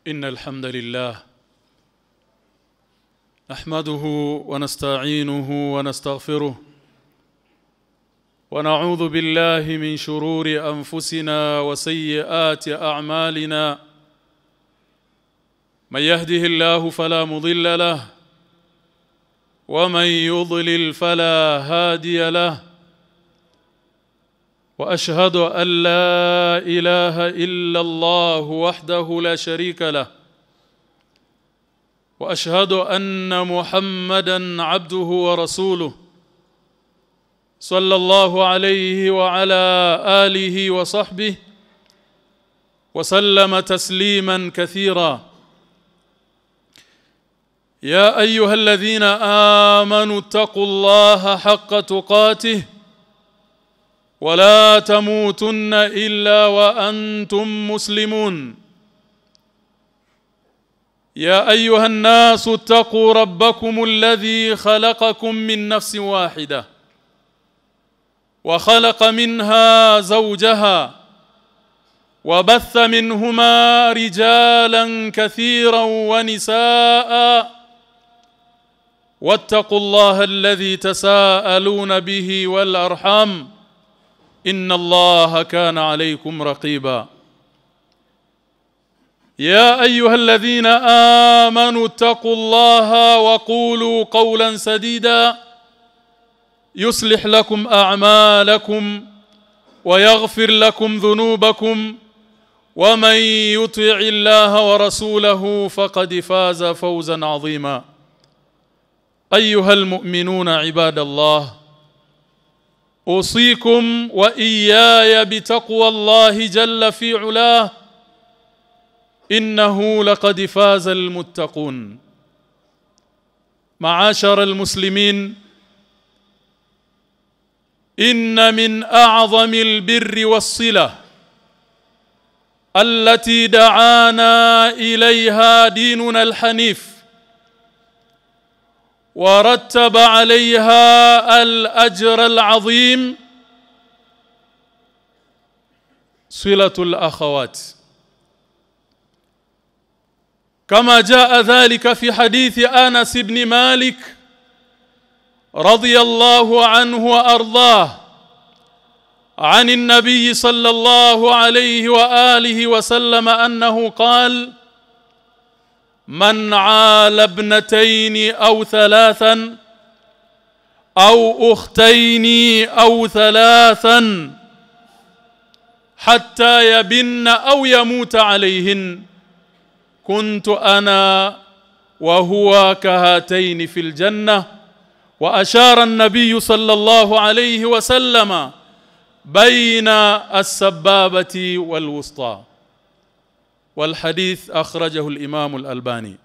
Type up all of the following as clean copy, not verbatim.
إن الحمد لله نحمده ونستعينه ونستغفره ونعوذ بالله من شرور أنفسنا وسيئات أعمالنا من يهده الله فلا مضل له ومن يضلل فلا هادي له وأشهد أن لا إله إلا الله وحده لا شريك له وأشهد أن محمدًا عبده ورسوله صلى الله عليه وعلى آله وصحبه وسلم تسليمًا كثيرًا يا أيها الذين آمنوا اتقوا الله حق تقاته ولا تموتن إلا وأنتم مسلمون يا أيها الناس اتقوا ربكم الذي خلقكم من نفس واحدة وخلق منها زوجها وبث منهما رجالا كثيرا ونساء واتقوا الله الذي تساءلون به والأرحام إن الله كان عليكم رقيبا يا أيها الذين آمنوا اتقوا الله وقولوا قولا سديدا يصلح لكم أعمالكم ويغفر لكم ذنوبكم ومن يطع الله ورسوله فقد فاز فوزا عظيما أيها المؤمنون عباد الله أوصيكم وإياي بتقوى الله جل في علاه إنه لقد فاز المتقون معاشر المسلمين إن من أعظم البر والصلة التي دعانا إليها ديننا الحنيف ورتب عليها الأجر العظيم صلة الأخوات كما جاء ذلك في حديث أنس بن مالك رضي الله عنه وأرضاه عن النبي صلى الله عليه وآله وسلم أنه قال من عال ابنتين أو ثلاثا أو أختين أو ثلاثا حتى يبن أو يموت عليهن كنت أنا وهو كهاتين في الجنة وأشار النبي صلى الله عليه وسلم بين السبابة والوسطى والحديث أخرجه الإمام الألباني.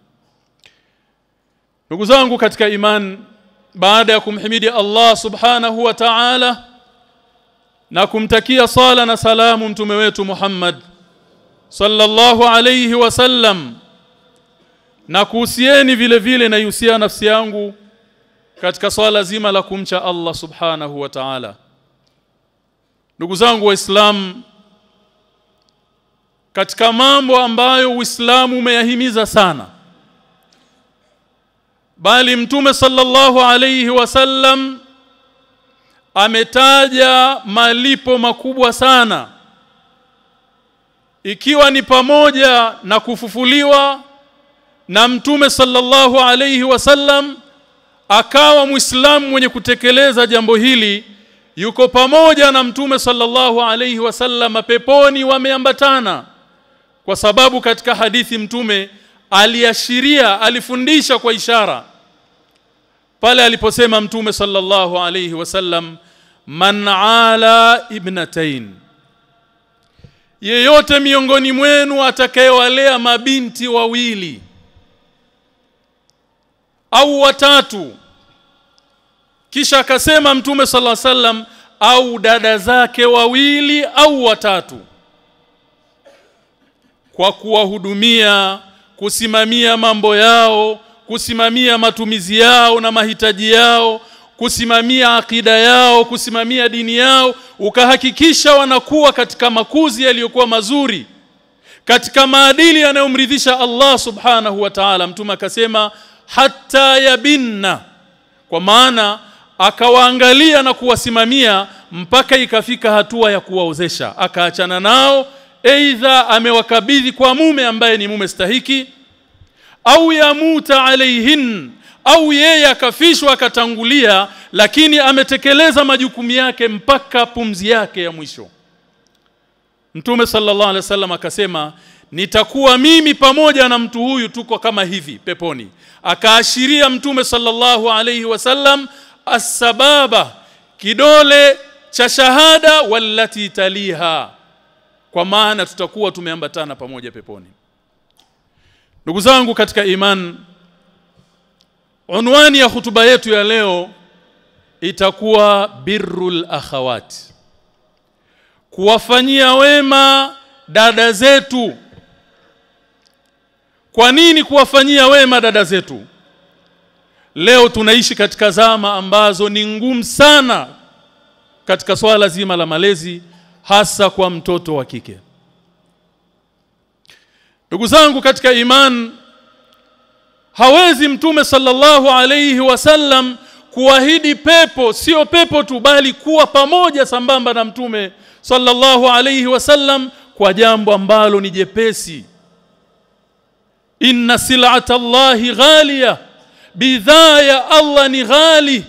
ndugu zangu katika iman, baada ya kumhimidi Allah subhanahu wa ta'ala na kumtakia sala na salamu mtume wetu Muhammad sallallahu alayhi wasallam, na kuhusieni vile vile na yusia nafsi yangu katika swala zima la kumcha Allah subhanahu wa ta'ala. Ndugu zangu waislamu, katika mambo ambayo Uislamu umeyahimiza sana, bali mtume sallallahu alayhi wasallam ametaja malipo makubwa sana, ikiwa ni pamoja na kufufuliwa, na mtume sallallahu alayhi wasallam akawa Muislamu mwenye kutekeleza jambo hili, yuko pamoja na mtume sallallahu alayhi wasallam peponi, wameambatana. Kwa sababu katika hadithi mtume aliashiria, alifundisha kwa ishara pale aliposema mtume sallallahu alayhi wasallam, man ala ibnatain, yeyote miongoni mwenu atakayewalea mabinti wawili au watatu, kisha akasema mtume sallallahu alayhi wasallam, au dada zake wawili au watatu, kwa kuwahudumia, kusimamia mambo yao, kusimamia matumizi yao na mahitaji yao, kusimamia akida yao, kusimamia dini yao, ukahakikisha wanakuwa katika makuzi yaliyokuwa mazuri, katika maadili yanayomridhisha Allah subhanahu wa ta'ala. Mtume akasema hatta yabinna, kwa maana akawaangalia na kuwasimamia mpaka ikafika hatua ya kuwaozesha, akaachana nao, aidha amewakabidhi kwa mume ambaye ni mume stahiki, au yamuta alaihin, au yeye akafishwa akatangulia, lakini ametekeleza majukumu yake mpaka pumzi yake ya mwisho. Mtume sallallahu alaihi wasallam akasema nitakuwa mimi pamoja na mtu huyu tuko kama hivi peponi. Akaashiria Mtume sallallahu alaihi wasallam as-sababa, kidole cha shahada, wallati taliha, kwa maana tutakuwa tumeambatana pamoja peponi. Ndugu zangu katika iman, unwani ya hutuba yetu ya leo itakuwa birrul akhawat, kuwafanyia wema dada zetu. Kwa nini kuwafanyia wema dada zetu? Leo tunaishi katika zama ambazo ni ngumu sana katika swala zima la malezi, hasa kwa mtoto wa kike. Ndugu zangu katika iman, hawezi Mtume sallallahu alayhi wasallam kuahidi pepo, sio pepo tu, bali kuwa pamoja sambamba na Mtume sallallahu alayhi wasallam kwa jambo ambalo ni jepesi. Inna sil'ata Allahi ghaliya, bidhaa ya Allah ni ghali,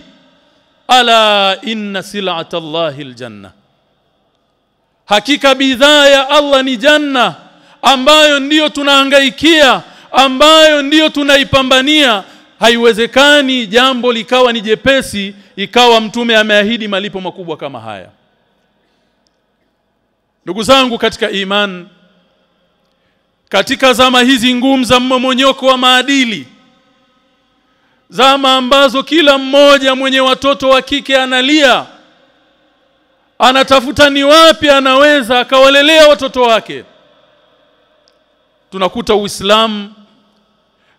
ala inna sil'ata Allahi aljanna, hakika bidhaa ya Allah ni janna, ambayo ndiyo tunahangaikia, ambayo ndiyo tunaipambania. Haiwezekani jambo likawa ni jepesi ikawa Mtume ameahidi malipo makubwa kama haya. Ndugu zangu katika iman, katika zama hizi ngumu za mmomonyoko wa maadili, zama ambazo kila mmoja mwenye watoto wa kike analia, anatafuta ni wapi anaweza akawalelea watoto wake, tunakuta Uislamu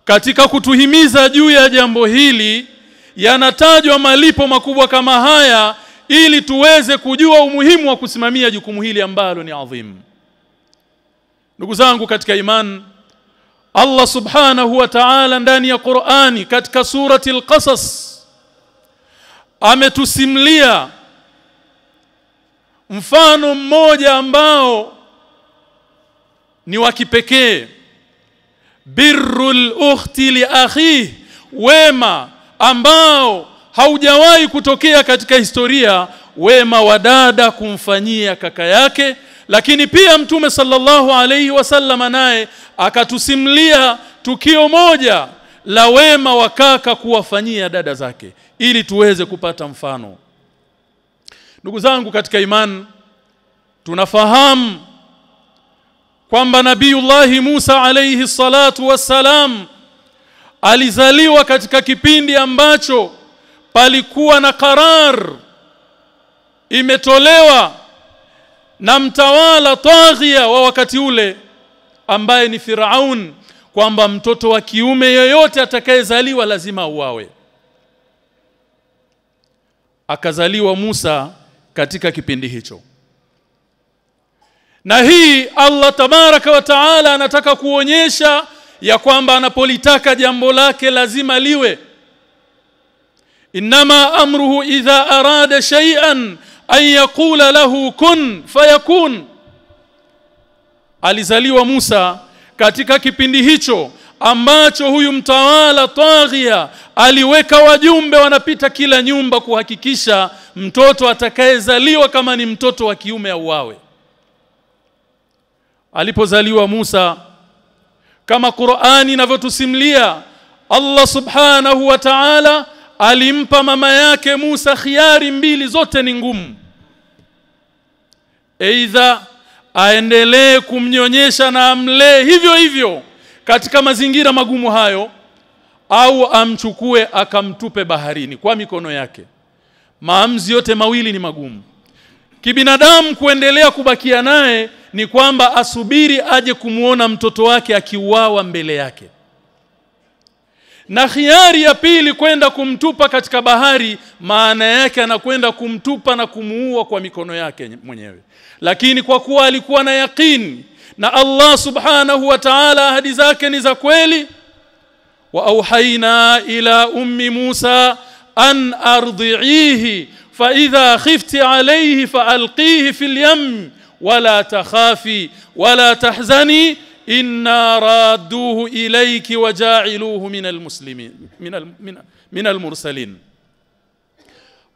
katika kutuhimiza juu ya jambo hili yanatajwa malipo makubwa kama haya, ili tuweze kujua umuhimu wa kusimamia jukumu hili ambalo ni adhim. Ndugu zangu katika iman, Allah subhanahu wa ta'ala ndani ya Qur'ani katika surati al-Qasas ametusimulia mfano mmoja ambao ni wa kipekee, birrul ukhti li akhi, wema ambao haujawahi kutokea katika historia, wema wa dada kumfanyia kaka yake. Lakini pia Mtume sallallahu alayhi wasallam naye akatusimulia tukio moja la wema wa kaka kuwafanyia dada zake, ili tuweze kupata mfano. Ndugu zangu katika iman, tunafahamu kwamba Nabiiullah Musa alayhi salatu wassalam alizaliwa katika kipindi ambacho palikuwa na qarar imetolewa na mtawala taghia wa wakati ule ambaye ni Firaun, kwamba mtoto wa kiume yoyote atakayezaliwa lazima auawe. Akazaliwa Musa katika kipindi hicho. Na hii Allah tabaraka wa taala anataka kuonyesha ya kwamba anapolitaka jambo lake lazima liwe. Inma amruhu idha arada shay'an an yaqula lahu kun fayakun. Alizaliwa Musa katika kipindi hicho ambacho huyu mtawala taghia aliweka wajumbe wanapita kila nyumba kuhakikisha mtoto atakayezaliwa kama ni mtoto wa kiume auawe. Alipozaliwa Musa, kama Qur'ani inavyotusimulia, Allah subhanahu wa ta'ala alimpa mama yake Musa khiari mbili, zote ni ngumu. Aidha aendelee kumnyonyesha na amlee hivyo hivyo katika mazingira magumu hayo, au amchukue akamtupe baharini kwa mikono yake. Maamuzi yote mawili ni magumu. Kibinadamu kuendelea kubakia naye ni kwamba asubiri aje kumuona mtoto wake akiuawa mbele yake. Na khiari ya pili kwenda kumtupa katika bahari, maana yake anakwenda kumtupa na kumuua kwa mikono yake mwenyewe. Lakini kwa kuwa alikuwa na yakini na Allah subhanahu wa ta'ala ahadi zake ni za kweli. Wa auhaina ila ummi Musa an ardi'ihi fa idha khifti alayhi fa alqihi fil yam wala takhafi wala tahzani inna radduhu ilayki wa ja'iluhu minal muslimin minal mursalin.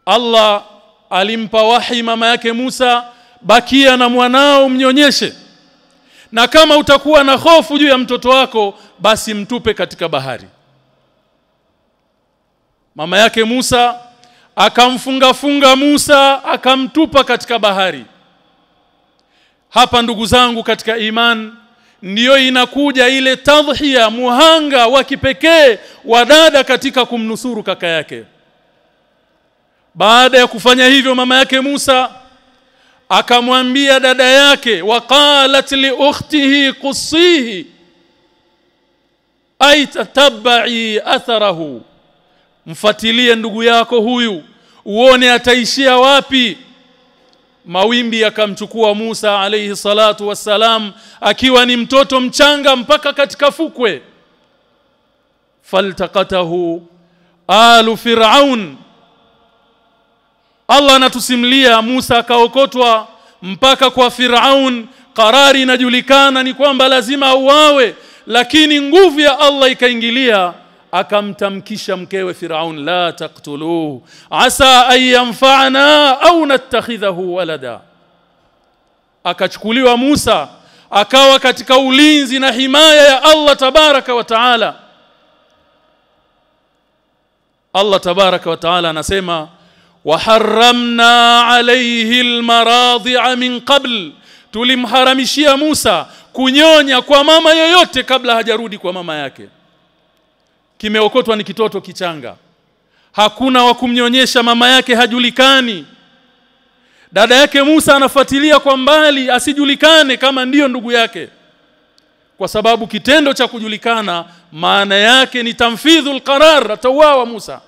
Allah alimpa wahi mama yake Musa, bakia na mwanao mnyonyeshe, na kama utakuwa na hofu juu ya mtoto wako basi mtupe katika bahari. Mama yake Musa akamfunga Musa akamtupa katika bahari. Hapa ndugu zangu katika iman, ndiyo inakuja ile tadhhiya, muhanga wa kipekee wa dada katika kumnusuru kaka yake. Baada ya kufanya hivyo, mama yake Musa akamwambia dada yake, waqalat li ukhtihi qussihi ay tatabbi atharahu, mfuatilie ndugu yako huyu uone ataishia wapi. Mawimbi yakamchukua Musa alayhi salatu wassalam akiwa ni mtoto mchanga mpaka katika fukwe. Faltaqatahu alu fir'aun. Allah anatusimulia Musa akaokotwa mpaka kwa Firaun. Karari inajulikana ni kwamba lazima auawe, lakini nguvu ya Allah ikaingilia, akamtamkisha mkewe Firaun, la taqtuluhu asa an yanfa'ana au nattakhidhahu walada. Akachukuliwa Musa akawa katika ulinzi na himaya ya Allah tabaraka wa taala. Allah tabaraka wa taala anasema, وحرمنا عليه المراضع من قبل, tulimharamishia Musa kunyonya kwa mama yoyote kabla hajarudi kwa mama yake. Kimeokotwa ni kitoto kichanga, hakuna wa kumnyonyesha, mama yake hajulikani. Dada yake Musa anafuatilia kwa mbali asijulikane kama ndiyo ndugu yake, kwa sababu kitendo cha kujulikana maana yake ni tamfidhul qarar, atawawa Musa.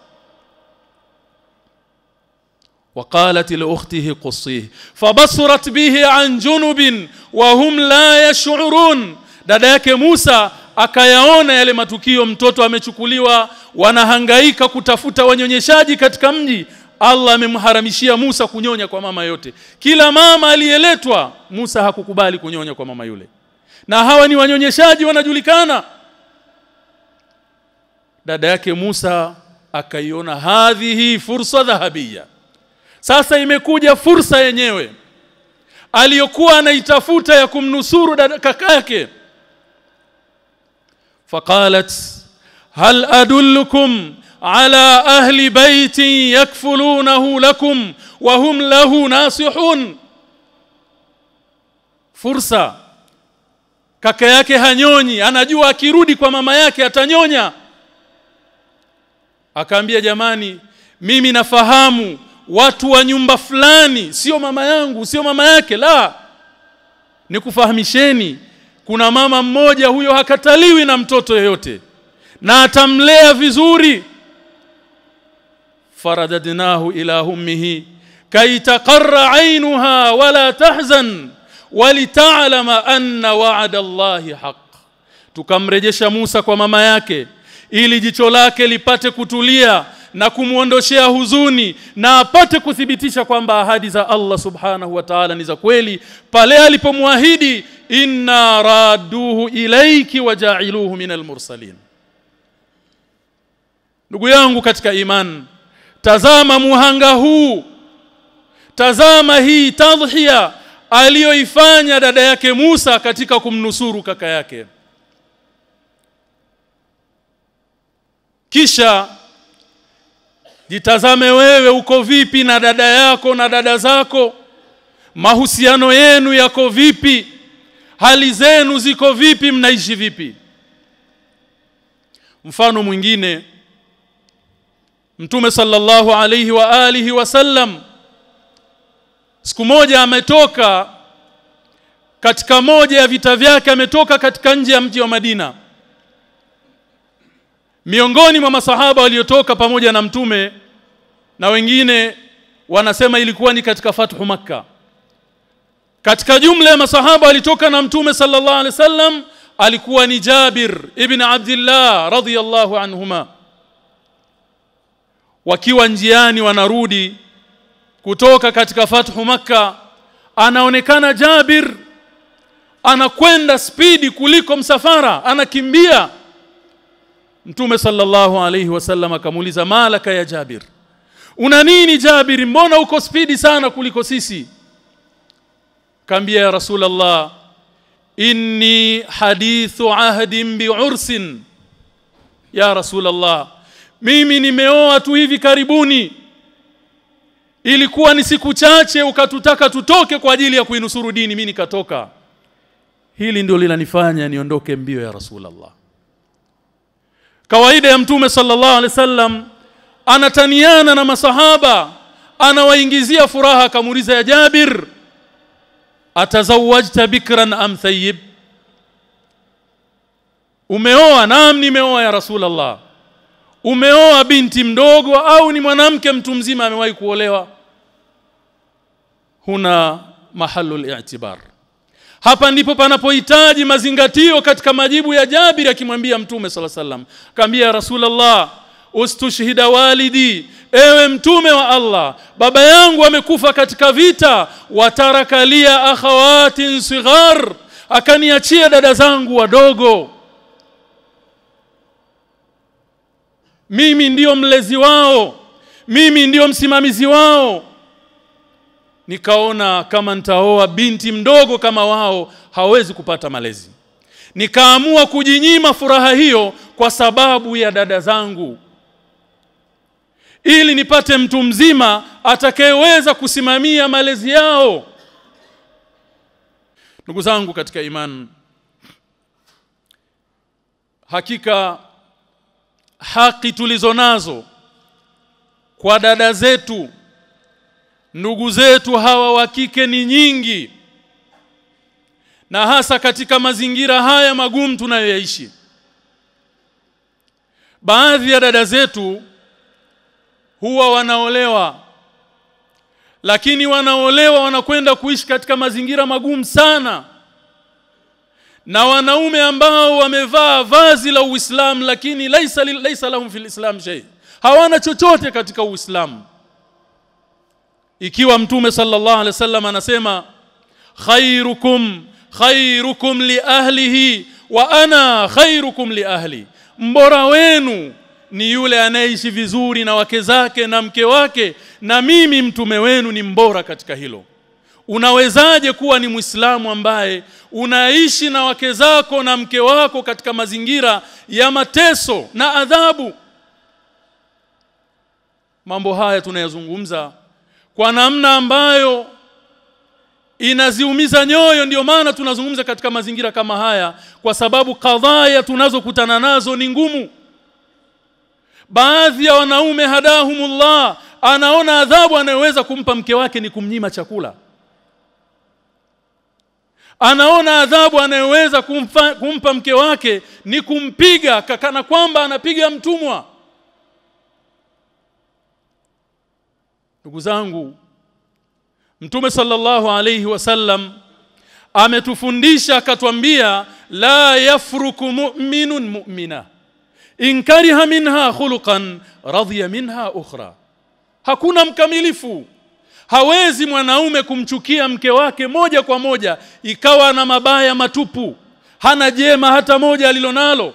وقالت لأخته قصيه فبصرت به عن جنب وهم لا يشعرون. dada yake Musa akayaona yale matukio, mtoto amechukuliwa, wanahangaika kutafuta wanyonyeshaji katika mji. Allah amemharamishia Musa kunyonya kwa mama yote. Kila mama aliyeletwa, Musa hakukubali kunyonya kwa mama yule, na hawa ni wanyonyeshaji wanajulikana. Dada yake Musa akaiona hadhihi fursa dhahabia, sasa imekuja fursa yenyewe aliyokuwa anaitafuta ya kumnusuru kaka yake. Faqalat hal adullukum ala ahli baitin yakfulunahu lakum wa hum lahu nasihun. Fursa, kaka yake hanyonyi, anajua akirudi kwa mama yake atanyonya. Akaambia, jamani, mimi nafahamu watu wa nyumba fulani, sio mama yangu, sio mama yake, la, nikufahamisheni, kuna mama mmoja, huyo hakataliwi na mtoto yeyote na atamlea vizuri. Faradadnahu ila ummihi kay taqarra aynuha wala tahzan walita'lama anna wa'da Allahi haqq. Tukamrejesha Musa kwa mama yake ili jicho lake lipate kutulia na kumuondoshea huzuni, na apate kuthibitisha kwamba ahadi za Allah subhanahu wa ta'ala ni za kweli pale alipomwahidi, inna radduhu ilayki wa ja'iluhu minal mursalin. Ndugu yangu katika iman, tazama muhanga huu, tazama hii tadhhiya aliyoifanya dada yake Musa katika kumnusuru kaka yake. Kisha jitazame wewe, uko vipi na dada yako na dada zako? Mahusiano yenu yako vipi? Hali zenu ziko vipi? Mnaishi vipi? Mfano mwingine, Mtume sallallahu alayhi wa alihi wasallam siku moja ametoka katika moja ya vita vyake, ametoka katika nje ya mji wa Madina. Miongoni mwa masahaba waliotoka pamoja na Mtume, na wengine wanasema ilikuwa ni katika Fathu Makkah, Katika jumla ya masahaba walitoka na Mtume sallallahu alaihi wasallam alikuwa ni Jabir ibn Abdullah radhiyallahu anhuma. Wakiwa njiani wanarudi kutoka katika fathu Makkah, anaonekana Jabir anakwenda spidi kuliko msafara, anakimbia. Mtume sallallahu alayhi wasallam akamuuliza, malaka ya Jabir, una nini Jabir, mbona uko spidi sana kuliko sisi? Kaambia, ya Rasulullah, inni hadithu ahdin bi'ursin. Ya Rasulullah, mimi nimeoa tu hivi karibuni, ilikuwa ni siku chache ukatutaka tutoke kwa ajili ya kuinusuru dini, mimi nikatoka. Hili ndio linanifanya niondoke mbio ya Rasulullah. Kawaida ya Mtume sallallahu alaihi wasallam anataniana na masahaba, anawaingizia furaha. Akamuuliza, ya Jabir, atazawajta bikran am thayyib? Umeoa? Naam, nimeoa ya Rasulullah. Umeoa binti mdogo au ni mwanamke mtu mzima amewahi kuolewa? Huna mahalul i'tibar. Hapa ndipo panapohitaji mazingatio katika majibu ya Jabir, akimwambia Mtume sallallahu alaihi wasallam. Kaambia, ya Rasulullah, ustushhida walidi, ewe Mtume wa Allah, baba yangu amekufa katika vita, wataraka lia akhawatin sighar, akaniachia dada zangu wadogo, mimi ndio mlezi wao, mimi ndio msimamizi wao. Nikaona kama nitaoa binti mdogo kama wao hawezi kupata malezi, nikaamua kujinyima furaha hiyo kwa sababu ya dada zangu, ili nipate mtu mzima atakayeweza kusimamia malezi yao. Ndugu zangu katika imani, hakika haki tulizonazo kwa dada zetu, ndugu zetu hawa wa kike ni nyingi, na hasa katika mazingira haya magumu tunayoishi. Baadhi ya dada zetu huwa wanaolewa, lakini wanaolewa wanakwenda kuishi katika mazingira magumu sana, na wanaume ambao wamevaa vazi la Uislamu lakini laisa lahum fil Islam shay, hawana chochote katika Uislamu. Ikiwa Mtume sallallahu alaihi wasallam anasema, khairukum li ahlihi wa ana khairukum li ahli, mbora wenu ni yule anayeishi vizuri na wake zake na mke wake, na mimi mtume wenu ni mbora katika hilo. Unawezaje kuwa ni Muislamu ambaye unaishi na wake zako na mke wako katika mazingira ya mateso na adhabu? Mambo haya tunayazungumza kwa namna ambayo inaziumiza nyoyo. Ndio maana tunazungumza katika mazingira kama haya, kwa sababu kadhaya tunazokutana nazo ni ngumu. Baadhi ya wanaume hadahumullah, anaona adhabu anayoweza kumpa mke wake ni kumnyima chakula. Anaona adhabu anayoweza kumpa mke wake ni kumpiga kana kwamba anapiga mtumwa. Ndugu zangu, Mtume sallallahu alayhi wasallam ametufundisha, akatwambia, la yafruku mu'minun mu'mina in kariha minha khuluqan radhiya minha ukhra. Hakuna mkamilifu, hawezi mwanaume kumchukia mke wake moja kwa moja ikawa na mabaya matupu, hana jema hata moja alilonalo.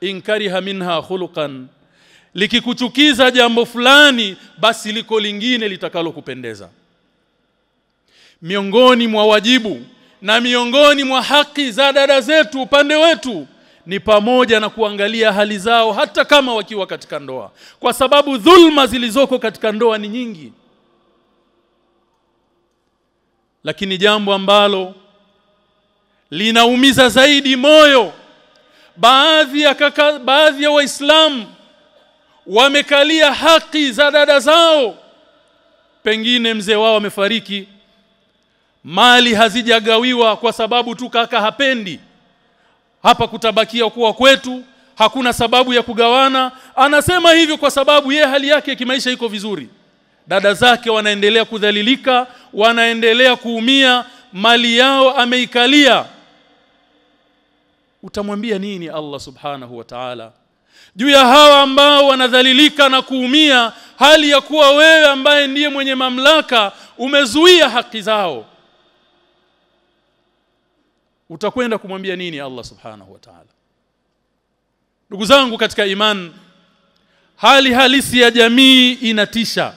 In kariha minha khuluqan, likikuchukiza jambo fulani, basi liko lingine litakalo kupendeza. Miongoni mwa wajibu na miongoni mwa haki za dada zetu upande wetu ni pamoja na kuangalia hali zao hata kama wakiwa katika ndoa, kwa sababu dhulma zilizoko katika ndoa ni nyingi. Lakini jambo ambalo linaumiza zaidi moyo, baadhi ya Waislamu wamekalia haki za dada zao. Pengine mzee wao amefariki, mali hazijagawiwa kwa sababu tu kaka hapendi, hapa kutabakia kuwa kwetu, hakuna sababu ya kugawana. Anasema hivyo kwa sababu yeye hali yake ya kimaisha iko vizuri. Dada zake wanaendelea kudhalilika, wanaendelea kuumia, mali yao ameikalia, utamwambia nini Allah subhanahu wa ta'ala juu ya hawa ambao wanadhalilika na kuumia, hali ya kuwa wewe ambaye ndiye mwenye mamlaka umezuia haki zao? Utakwenda kumwambia nini Allah subhanahu wa ta'ala? Ndugu zangu katika iman, hali halisi ya jamii inatisha.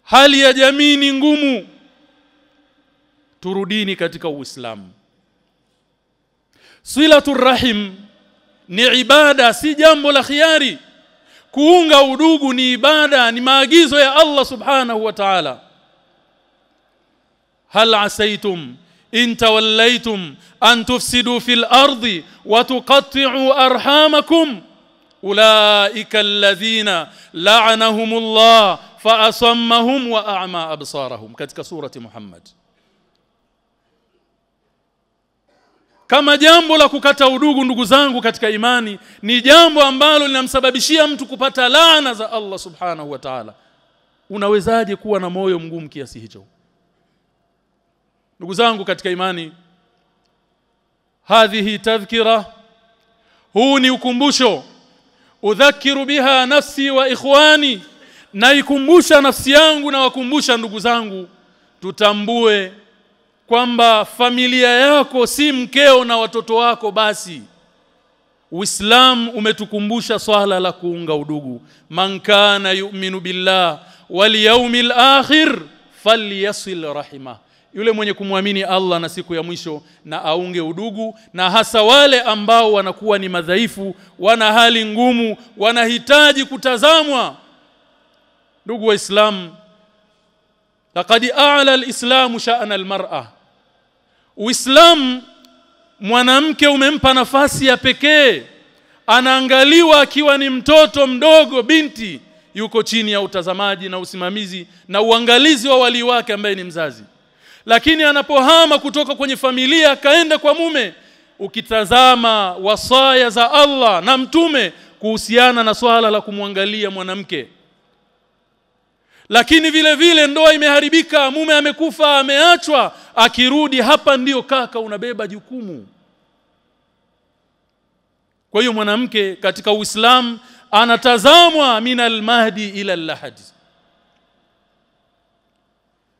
Hali ya jamii ni ngumu. Turudini katika Uislamu. Silatur rahim ni ibada, si jambo la khiari. Kuunga udugu ni ibada, ni maagizo ya Allah subhanahu wa ta'ala. Hal asaytum in tawallaytum an tufsidu fil ardi wa tuqatti'u arhamakum ulaika alladhina la'anahumullah fa asammahum wa a'ma absarahum, katika surati Muhammad. Kama jambo la kukata udugu, ndugu zangu katika imani, ni jambo ambalo linamsababishia mtu kupata laana za Allah subhanahu wa ta'ala, unawezaje kuwa na moyo mgumu kiasi hicho? Ndugu zangu katika imani, hadhihi tadhkira, huu ni ukumbusho, udhakiru biha nafsi wa ikhwani, na ikumbusha nafsi yangu na wakumbusha ndugu zangu, tutambue kwamba familia yako si mkeo na watoto wako basi. Uislamu umetukumbusha swala la kuunga udugu. Man kana yu'minu billah wal yawmil akhir falyasil rahimah, yule mwenye kumwamini Allah na siku ya mwisho na aunge udugu, na hasa wale ambao wanakuwa ni madhaifu, wana hali ngumu, wanahitaji kutazamwa. Ndugu wa Islam, laqad a'la al-islam sha'na al-mar'a. Uislamu mwanamke umempa nafasi ya pekee, anaangaliwa akiwa ni mtoto mdogo, binti, yuko chini ya utazamaji na usimamizi na uangalizi wa wali wake ambaye ni mzazi. Lakini anapohama kutoka kwenye familia kaenda kwa mume, ukitazama wasaya za Allah na mtume kuhusiana na swala la kumwangalia mwanamke. Lakini vile vile ndoa imeharibika, mume amekufa, ameachwa, akirudi hapa ndio kaka unabeba jukumu. Kwa hiyo mwanamke katika Uislamu anatazamwa minal mahdi ila al-lahad.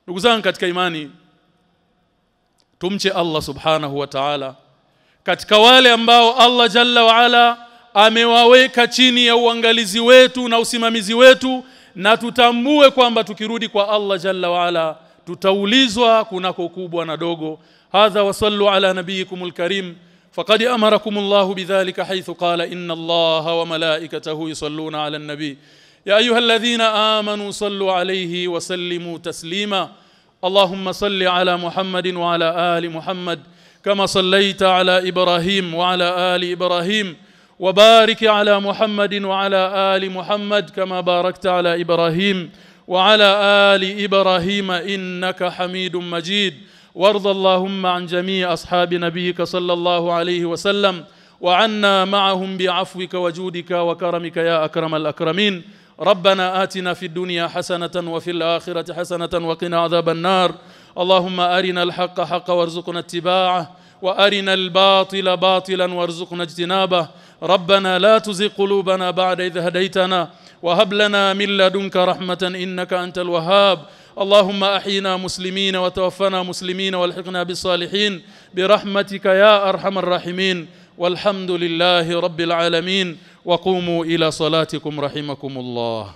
Ndugu zangu katika imani, tumche Allah subhanahu wa ta'ala katika wale ambao Allah jalla wa ala amewaweka chini ya uangalizi wetu na usimamizi wetu, na tutambue kwamba tukirudi kwa Allah jalla wa ala tutaulizwa kunako kubwa na dogo. Hadha wa sallu ala nabiyikumul karim faqad amarakumullahu bidhalika haythu qala inna Allaha wa malaikatahu yusalluna ala an-nabi ya ayyuhalladhina amanu sallu alayhi wa sallimu taslima. اللهم صل على محمد وعلى آل محمد كما صليت على إبراهيم وعلى آل إبراهيم وبارك على محمد وعلى آل محمد كما باركت على إبراهيم وعلى آل إبراهيم إنك حميد مجيد. وارض اللهم عن جميع أصحاب نبيك صلى الله عليه وسلم وعنا معهم بعفوك وجودك وكرمك يا أكرم الأكرمين. ربنا آتنا في الدنيا حسنة وفي الآخرة حسنة وقنا عذاب النار. اللهم أرنا الحق حقا وارزقنا اتباعه وأرنا الباطل باطلا وارزقنا اجتنابه. ربنا لا تزغ قلوبنا بعد إذ هديتنا وهب لنا من لدنك رحمة إنك أنت الوهاب. اللهم أحينا مسلمين وتوفنا مسلمين والحقنا بالصالحين برحمتك يا أرحم الراحمين. والحمد لله رب العالمين. وقوموا إلى صلاتكم رحمكم الله.